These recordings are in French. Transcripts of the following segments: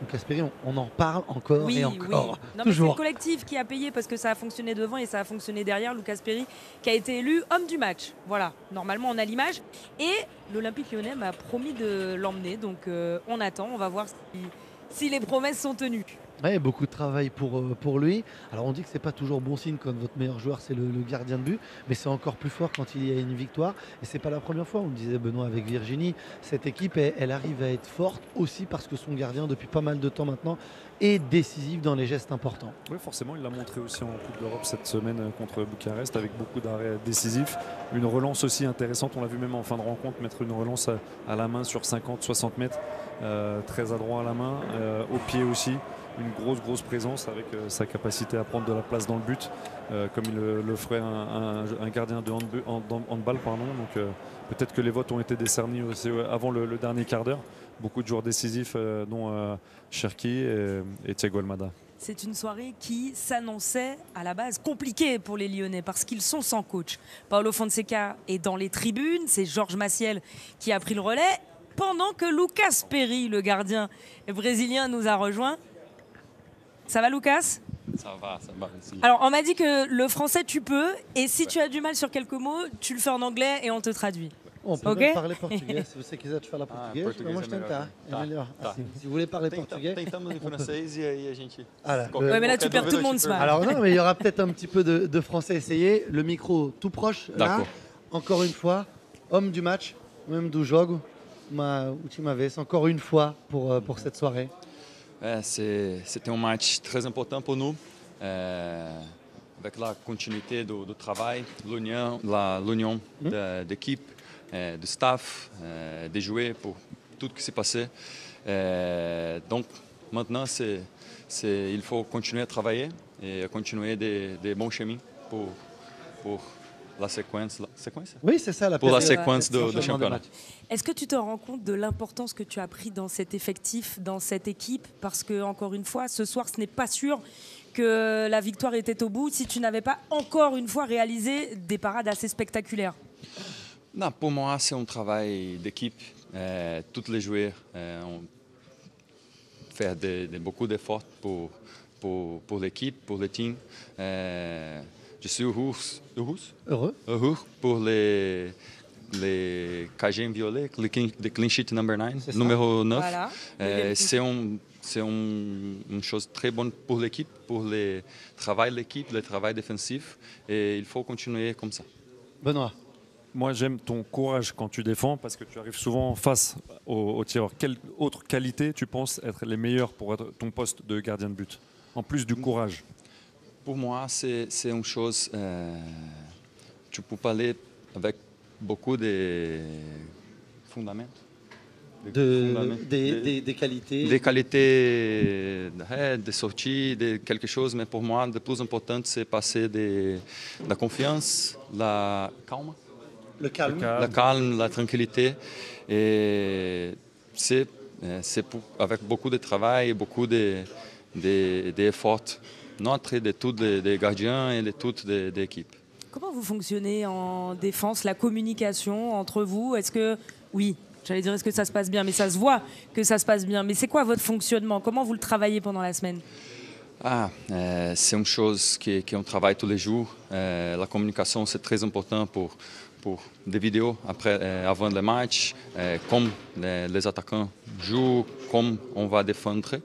Lucas Perry, on en parle encore Oui, et oui. encore. Non, mais c'est le Toujours. collectif qui a payé parce que ça a fonctionné devant et ça a fonctionné derrière. Lucas Perry qui a été élu homme du match. Voilà, normalement on a l'image. Et l'Olympique lyonnais m'a promis de l'emmener. Donc on attend, on va voir si les promesses sont tenues. Ouais, beaucoup de travail pour lui. Alors on dit que c'est pas toujours bon signe quand votre meilleur joueur c'est le gardien de but, mais c'est encore plus fort quand il y a une victoire. Et c'est pas la première fois, on le disait Benoît avec Virginie, cette équipe elle arrive à être forte aussi parce que son gardien depuis pas mal de temps maintenant est décisif dans les gestes importants. Oui, forcément, il l'a montré aussi en Coupe d'Europe cette semaine contre Bucarest avec beaucoup d'arrêts décisifs. Une relance aussi intéressante, on l'a vu même en fin de rencontre, mettre une relance à la main sur 50-60 mètres, très adroit à la main, au pied aussi. Une grosse présence avec sa capacité à prendre de la place dans le but, comme il le ferait un gardien de handball. Donc peut-être que les votes ont été décernés aussi avant le dernier quart d'heure. Beaucoup de joueurs décisifs, dont Cherki et Thiago Almada. C'est une soirée qui s'annonçait à la base compliquée pour les Lyonnais parce qu'ils sont sans coach. Paulo Fonseca est dans les tribunes, c'est Georges Maciel qui a pris le relais, pendant que Lucas Perry, le gardien brésilien, nous a rejoint. Ça va Lucas? Ça va ici. Alors on m'a dit que le français tu peux, et si tu as du mal sur quelques mots, tu le fais en anglais et on te traduit. On peut Ok? parler português, se você quiser te falar português, português vamos é melhor. tentar. Tá, É melhor. tá. Assim, si vous voulez parler portugais. Tentamos em on peut. francês e aí a gente. Voilà, Ouais, mais là tu perds tout le monde ce matin. Alors non, mais il y aura peut-être un petit peu de français. Essayez, le micro tout proche. Là, D'accord. encore une fois, homme du match, même do jogo, uma última vez, encore une fois pour cette soirée. C'était un match très important pour nous, avec la continuité du travail, l'union d'équipe, du staff, des joueurs pour tout ce qui s'est passé. Donc maintenant, il faut continuer à travailler et continuer des bons chemins pour la séquence. Oui, c'est ça la Pour la période. séquence de Changement championnat. matchs. Est-ce que tu te rends compte de l'importance que tu as pris dans cet effectif, dans cette équipe? Parce que, encore une fois, ce soir, ce n'est pas sûr que la victoire était au bout si tu n'avais pas encore une fois réalisé des parades assez spectaculaires. Non, pour moi, c'est un travail d'équipe. Tous les joueurs ont fait beaucoup d'efforts pour l'équipe, pour le team. Je suis heureux pour les KGM violet, le clean sheet number 9, numéro 9. Voilà. C'est une chose très bonne pour l'équipe, pour le travail de l'équipe, le travail défensif. Et il faut continuer comme ça. Benoît. Moi, j'aime ton courage quand tu défends parce que tu arrives souvent face aux tireurs. Quelle autre qualité tu penses être les meilleures pour être ton poste de gardien de but, en plus du courage? Pour moi, c'est une chose, tu peux parler avec beaucoup de fondaments. Des qualités. Des qualités de sortie, de quelque chose, mais pour moi, le plus important, c'est passer de la confiance, la calme. Le calme. La calme, la tranquillité. Et c'est avec beaucoup de travail et beaucoup d'efforts, notre, de tous les gardiens et de toute l'équipe. Comment vous fonctionnez en défense, la communication entre vous? Est-ce que, oui, j'allais dire est-ce que ça se passe bien, mais ça se voit que ça se passe bien. Mais c'est quoi votre fonctionnement? Comment vous le travaillez pendant la semaine? C'est une chose qu'on travaille tous les jours. La communication, c'est très important pour des vidéos avant le match, comme les attaquants jouent, comme on va défendre.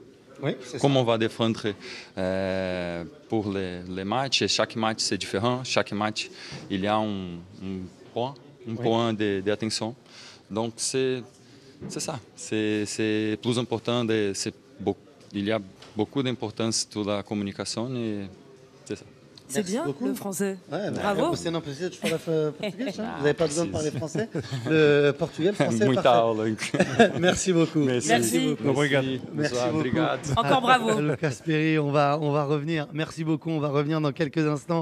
Oui, Comment on va défendre pour les matchs. Et chaque match, c'est différent. Chaque match, il y a un point d'attention. Donc, c'est ça. C'est plus important. Il y a beaucoup d'importance sur la communication et c'est ça. C'est bien beaucoup. le français. Ouais, Bravo. Você não precisa de falar português, hein? Vous n'avez pas besoin de parler français. Le portugais, le français, Muita parfait. aula. Merci beaucoup. Merci. Obrigado. Merci beaucoup. Obrigado. Encore bravo. Lucas Perry, on va revenir. Merci beaucoup. On va revenir dans quelques instants.